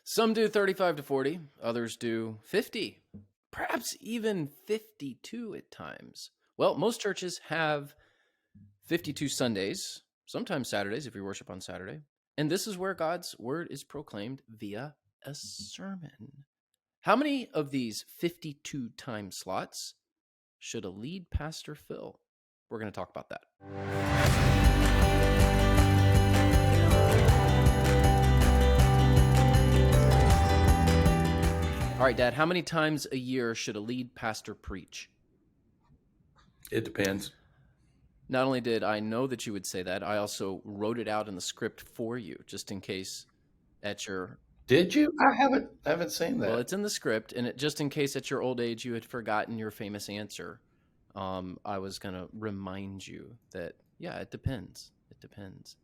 Some do 35 to 40, others do 50, perhaps even 52 at times. Well, most churches have 52 Sundays, sometimes Saturdays if you worship on Saturday. And this is where God's word is proclaimed via a sermon. How many of these 52 time slots should a lead pastor fill? We're going to talk about that. All right, Dad, how many times a year should a lead pastor preach? It depends. Not only did I know that you would say that, I also wrote it out in the script for you, just in case at your... Did you? I haven't seen that. Well, it's in the script, and just in case at your old age you had forgotten your famous answer, I was going to remind you that, yeah, it depends. It depends.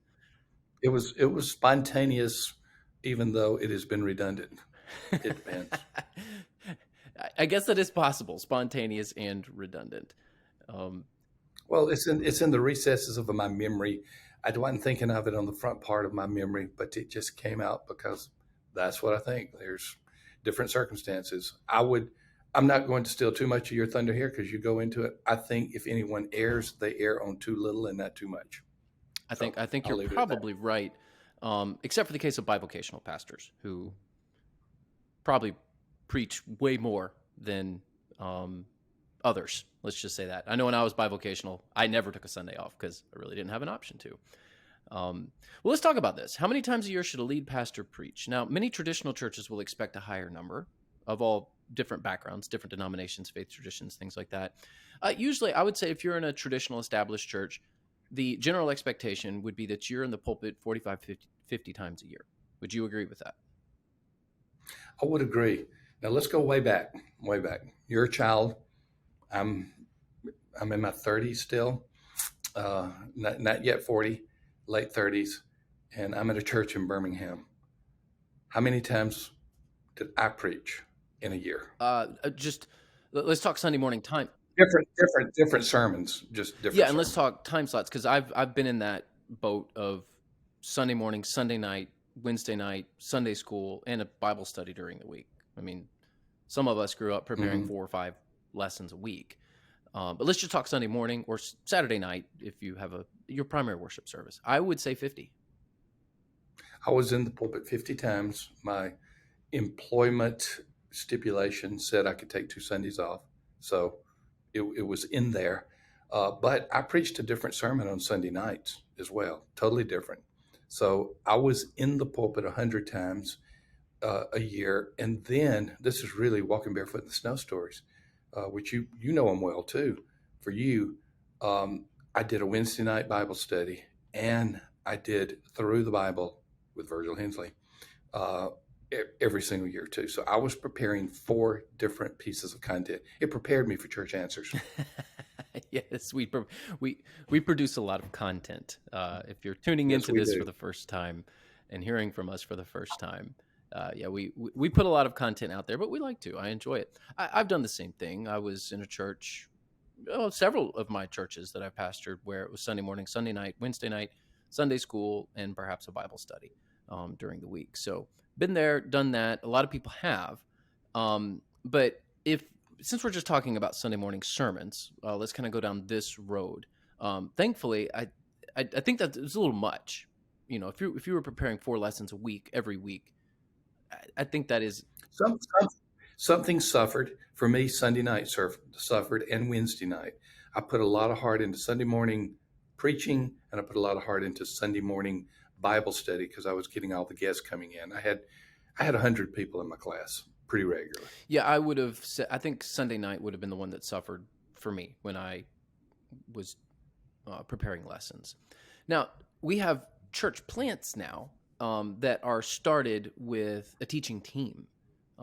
It was spontaneous, even though it has been redundant. It depends. I guess that is possible, spontaneous and redundant. Well, it's in the recesses of my memory. I wasn't thinking of it on the front part of my memory, but it just came out because that's what I think. There's different circumstances. I'm not going to steal too much of your thunder here because you go into it. I think if anyone errs, they err on too little and not too much. I think you're probably right, except for the case of bivocational pastors who probably preach way more than others. Let's just say that. I know when I was bivocational, I never took a Sunday off because I really didn't have an option to. Well, let's talk about this. How many times a year should a lead pastor preach? Now, many traditional churches will expect a higher number of all different backgrounds, different denominations, faith traditions, things like that. Usually, I would say if you're in a traditional established church, the general expectation would be that you're in the pulpit 45, 50 times a year. Would you agree with that? I would agree. Now let's go way back. You're a child. I'm in my 30s still, not yet 40, late 30s, and I'm at a church in Birmingham. How many times did I preach in a year? Just let's talk Sunday morning time. Different sermons, just different. Yeah, and let's talk time slots because I've been in that boat of Sunday morning, Sunday night, Wednesday night, Sunday school, and a Bible study during the week. I mean, some of us grew up preparing 4 or 5 lessons a week. But let's just talk Sunday morning or Saturday night if you have your primary worship service. I would say 50. I was in the pulpit 50 times. My employment stipulation said I could take 2 Sundays off. So it was in there. But I preached a different sermon on Sunday nights as well, totally different. So I was in the pulpit 100 times a year. And then this is really walking barefoot in the snow stories, which you know them well too. For you, I did a Wednesday night Bible study and I did Through the Bible with Virgil Hensley every single year too. So I was preparing 4 different pieces of content. It prepared me for Church Answers. Yes, we produce a lot of content. If you're tuning into this for the first time and hearing from us for the first time, we put a lot of content out there, but we like to. I enjoy it. I've done the same thing. I was in a church, several of my churches that I pastored, where it was Sunday morning, Sunday night, Wednesday night, Sunday school, and perhaps a Bible study during the week. So been there, done that. A lot of people have. But since we're just talking about Sunday morning sermons, let's kind of go down this road. Thankfully, I think that it's a little much. You know, if you were preparing 4 lessons a week, every week, I think that is... Something suffered. For me, Sunday night suffered and Wednesday night. I put a lot of heart into Sunday morning preaching, and I put a lot of heart into Sunday morning Bible study because I was getting all the guests coming in. I had 100 people in my class pretty regularly. Yeah, I think Sunday night would have been the one that suffered for me when I was preparing lessons. Now, we have church plants now that are started with a teaching team.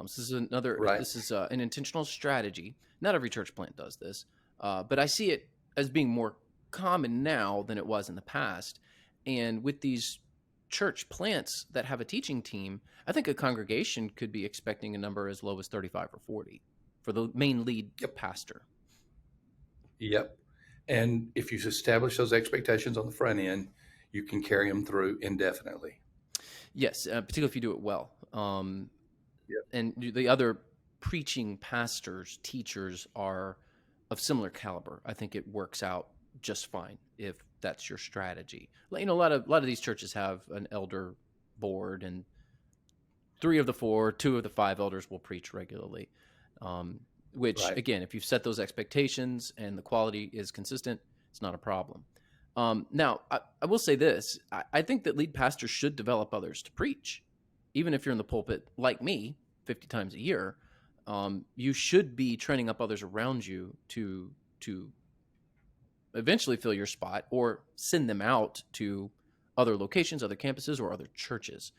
This is an intentional strategy. Not every church plant does this, but I see it as being more common now than it was in the past. And with these church plants that have a teaching team, I think a congregation could be expecting a number as low as 35 or 40 for the main lead pastor. Yep. And if you establish those expectations on the front end, you can carry them through indefinitely. Yes, particularly if you do it well. Um, Yep. and the other preaching pastors, teachers are of similar caliber. I think it works out just fine if that's your strategy. You know, a lot of these churches have an elder board, and 3 of the 4, 2 of the 5 elders will preach regularly. Which Right. again, if you've set those expectations and the quality is consistent, it's not a problem. Now, I will say this: I think that lead pastors should develop others to preach, even if you're in the pulpit like me 50 times a year. You should be training up others around you to eventually fill your spot or send them out to other locations, other campuses, or other churches.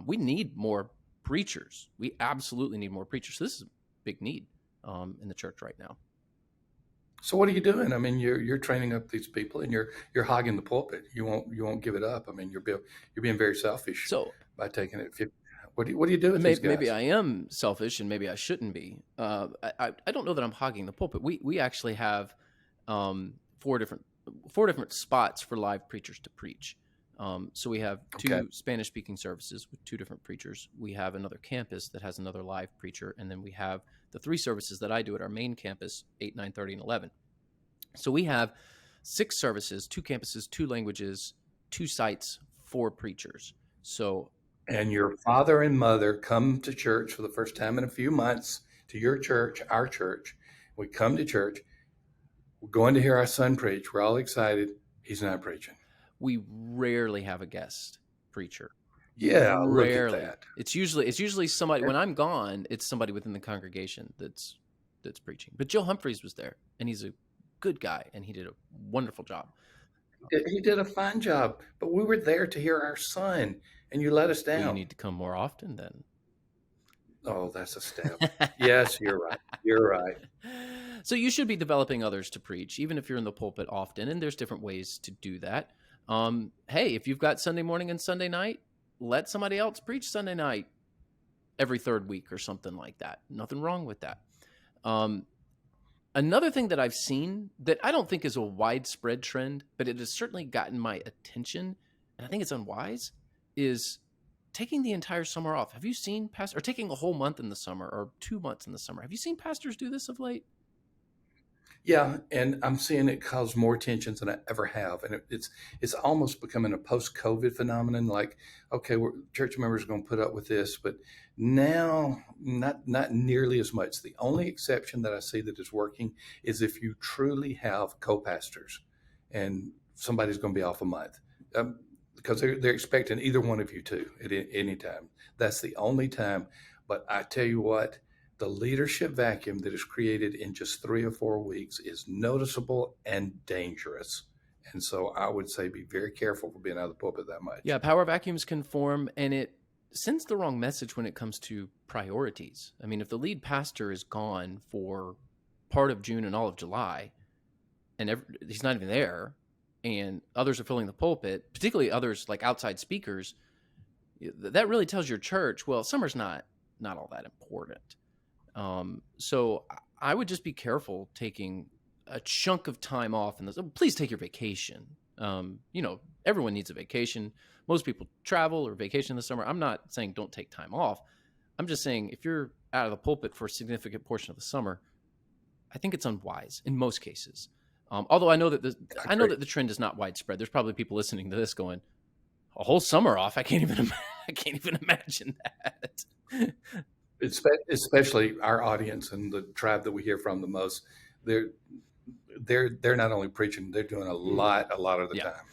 We need more preachers. We absolutely need more preachers. So this is a big need in the church right now. So what are you doing? I mean, you're training up these people, and you're hogging the pulpit. You won't give it up. I mean, you're being very selfish So by taking it 50. What do you do with these maybe guys? I am selfish, and maybe I shouldn't be. I don't know that I'm hogging the pulpit. We actually have um, four different spots for live preachers to preach. So we have Okay. 2 Spanish speaking services with 2 different preachers. We have another campus that has another live preacher, and then we have the 3 services that I do at our main campus, 8, 9:30, and 11. So we have 6 services, 2 campuses, 2 languages, 2 sites, 4 preachers. So And your father and mother come to church for the first time in a few months to your church, our church. We come to church. We're going to hear our son preach. We're all excited. He's not preaching. we rarely have a guest preacher. Yeah, look at Rarely. that. It's usually somebody, when I'm gone, it's somebody within the congregation that's preaching. But Joe Humphreys was there, and he's a good guy, and he did a wonderful job. He did a fine job, but we were there to hear our son, and you let us Well, you down. need to come more often then. Oh, that's a step. Yes, you're right. You're right. So you should be developing others to preach, even if you're in the pulpit often, and there's different ways to do that. Hey, if you've got Sunday morning and Sunday night, let somebody else preach Sunday night every 3rd week or something like that. Nothing wrong with that. Another thing that I've seen that I don't think is a widespread trend, but it has certainly gotten my attention, and I think it's unwise, is taking the entire summer off. Have you seen pastors, or taking a whole month in the summer or 2 months in the summer? Have you seen pastors do this of late? Yeah, and I'm seeing it cause more tensions than I ever have, and it's almost becoming a post-COVID phenomenon. Like, okay, church members are going to put up with this, but now not nearly as much. The only exception that I see that is working is if you truly have co-pastors, and somebody's going to be off a month, because they're expecting either one of you to at any time. That's the only time. But I tell you what, the leadership vacuum that is created in just 3 or 4 weeks is noticeable and dangerous. And so I would say be very careful for being out of the pulpit that Yeah, much. power vacuums can form, and it sends the wrong message when it comes to priorities. I mean, if the lead pastor is gone for part of June and all of July, and he's not even there, and others are filling the pulpit, particularly others like outside speakers, that really tells your church, well, summer's not all that important. So I would just be careful taking a chunk of time off. And please take your vacation. Everyone needs a vacation. Most people travel or vacation in the summer. I'm not saying don't take time off. I'm just saying if you're out of the pulpit for a significant portion of the summer, I think it's unwise in most cases. Although I know that the trend is not widespread. There's probably people listening to this going, a whole summer off. I can't even imagine that. Especially our audience and the tribe that we hear from the most. They're they're not only preaching, they're doing a lot of the Yeah. time.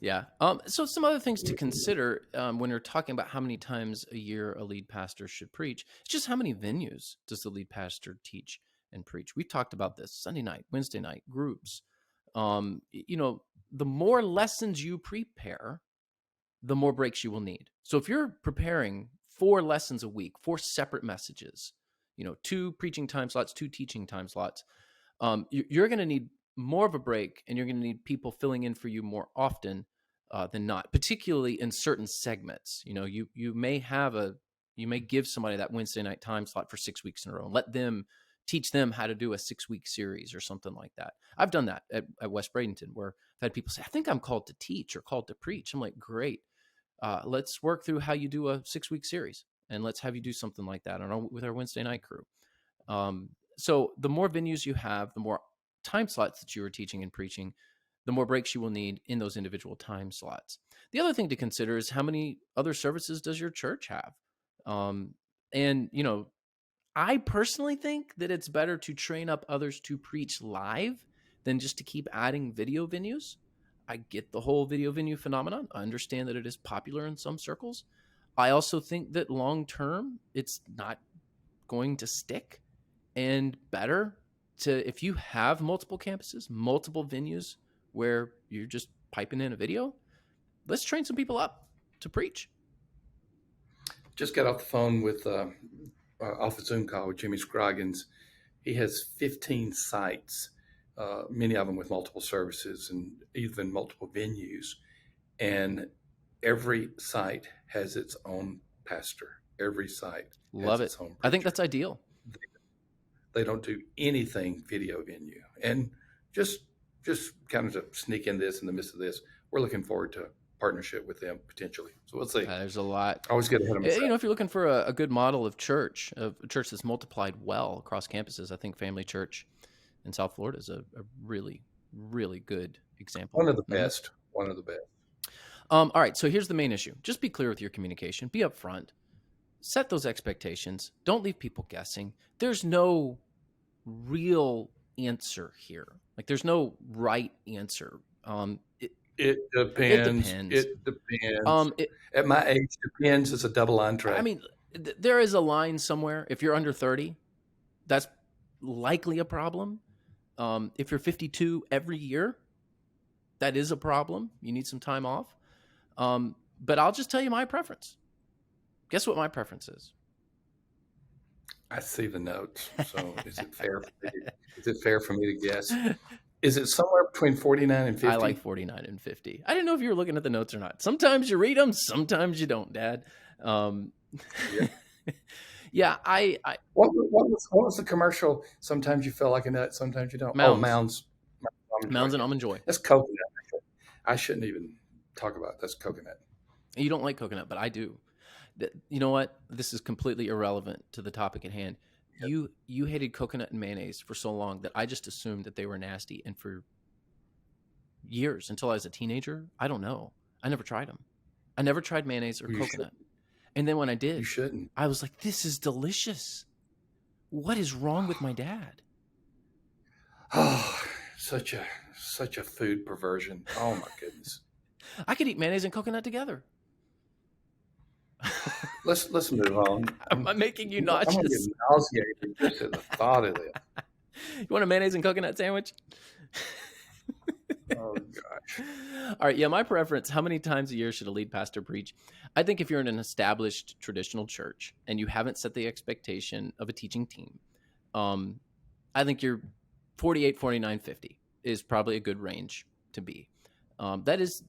Yeah. So some other things to consider when you're talking about how many times a year a lead pastor should preach, it's just how many venues does the lead pastor teach and preach? We've talked about this: Sunday night, Wednesday night, groups. The more lessons you prepare, the more breaks you will need. So if you're preparing 4 lessons a week, 4 separate messages, 2 preaching time slots, 2 teaching time slots, you're going to need more of a break, and you're going to need people filling in for you more often than not, particularly in certain segments. You may give somebody that Wednesday night time slot for 6 weeks in a row and let them teach them how to do a 6-week series or something like that. I've done that at West Bradenton, where I've had people say, I think I'm called to teach or called to preach. I'm like, great. Let's work through how you do a 6-week series. and let's have you do something like that with our Wednesday night crew. So the more venues you have, the more time slots that you are teaching and preaching, the more breaks you will need in those individual time slots. The other thing to consider is how many other services does your church have? And, I personally think that it's better to train up others to preach live than just to keep adding video venues. I get the whole video venue phenomenon. I understand that it is popular in some circles. I also think that long term, it's not going to stick, and better to, if you have multiple campuses, multiple venues where you're just piping in a video, let's train some people up to preach. Just got off the phone with off a Zoom call with Jimmy Scroggins. He has 15 sites, many of them with multiple services and even multiple venues. And every site has its own pastor. Every site Love has it. its own preacher. I think that's ideal. They don't do anything video venue. And just kind of to sneak in this in the midst of this, we're looking forward to partnership with them potentially. So we'll see. There's a lot. I always get ahead of myself. If you're looking for a good model of church, a church that's multiplied well across campuses, I think Family Church in South Florida is a really, really good example. One of the best. One of the best. All right. So here's the main issue. Just be clear with your communication. Be upfront. Set those expectations. Don't leave people guessing. There's no real answer here. Like, there's no right answer. It depends. It depends. At my age, depends is a double entree. I mean, there is a line somewhere. If you're under 30, that's likely a problem. If you're 52 every year, that is a problem. You need some time off. But I'll just tell you my preference. Guess what my preference is? I see the notes. So is it fair for me to guess? Is it somewhere between 49 and 50? I like 49 and 50. I didn't know if you were looking at the notes or not. Sometimes you read them, sometimes you don't, Dad. Yeah. What was the commercial? Sometimes you feel like a nut, sometimes you don't. Mounds. Oh, Mounds. Mounds and Almond Joy. That's coconut. I shouldn't even talk about it. That's coconut. You don't like coconut, but I do. You know what? This is completely irrelevant to the topic at hand. Yep. You hated coconut and mayonnaise for so long that I just assumed that they were nasty. And for years, until I was a teenager, I don't know. I never tried them. I never tried mayonnaise or coconut. Shouldn't. And then when I did, you shouldn't. I was like, this is delicious. What is wrong with my dad? Oh, such a food perversion. Oh my goodness. I could eat mayonnaise and coconut together. Let's move on. I'm making you nauseous. I'm going to get nauseated just at the thought of this. You want a mayonnaise and coconut sandwich? Oh, gosh. All right. Yeah, my preference, how many times a year should a lead pastor preach? I think if you're in an established traditional church and you haven't set the expectation of a teaching team, I think you're 48, 49, 50 is probably a good range to be. That's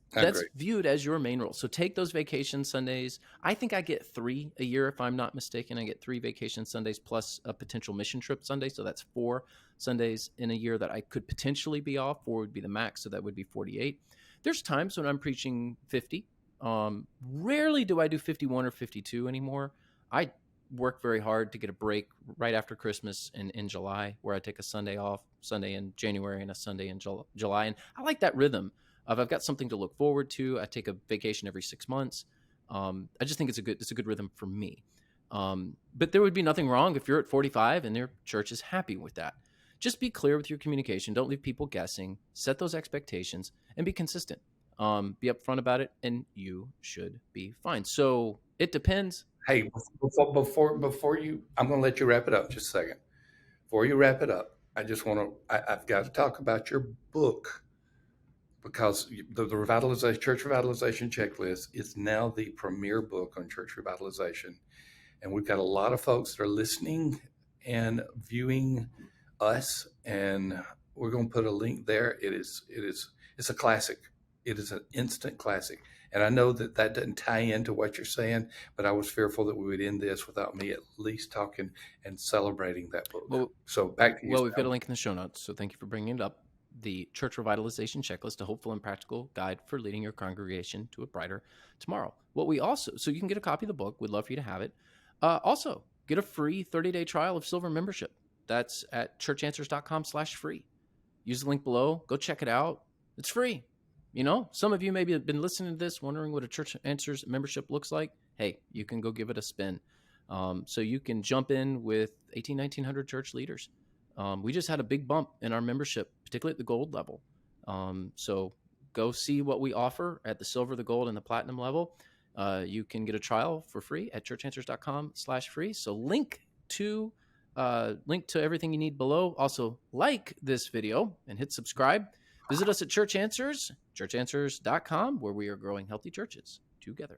viewed as your main role. So take those vacation Sundays. I think I get 3 a year, if I'm not mistaken. I get 3 vacation Sundays plus a potential mission trip Sunday. So that's 4 Sundays in a year that I could potentially be off. 4 would be the max. So that would be 48. There's times when I'm preaching 50. Rarely do I do 51 or 52 anymore. I work very hard to get a break right after Christmas in July, where I take a Sunday off, Sunday in January and a Sunday in July. And I like that rhythm. I've got something to look forward to. I take a vacation every 6 months. I just think it's a good rhythm for me. But there would be nothing wrong if you're at 45 and your church is happy with that. Just be clear with your communication. Don't leave people guessing. Set those expectations and be consistent. Be upfront about it, and you should be fine. So it depends. Hey, before you, I'm going to let you wrap it up just a second. Before you wrap it up, I've got to talk about your book. Because the church revitalization checklist is now the premier book on church revitalization. And we've got a lot of folks that are listening and viewing us, and we're going to put a link there. It's a classic. It is an instant classic. And I know that doesn't tie into what you're saying, but I was fearful that we would end this without me at least talking and celebrating that book. Well, so back to you. Well, we've got a link in the show notes, so thank you for bringing it up. The Church Revitalization Checklist, a hopeful and practical guide for leading your congregation to a brighter tomorrow. So you can get a copy of the book. We'd love for you to have it. Also, get a free 30-day trial of Silver membership. That's at churchanswers.com/free. Use the link below. Go check it out. It's free. You know, some of you maybe have been listening to this, wondering what a Church Answers membership looks like. Hey, you can go give it a spin. So you can jump in with 1900 church leaders. We just had a big bump in our membership, particularly at the gold level. So go see what we offer at the silver, the gold, and the platinum level. You can get a trial for free at churchanswers.com/free. So link to everything you need below. Also, like this video and hit subscribe. Visit us at Church Answers, churchanswers.com, where we are growing healthy churches together.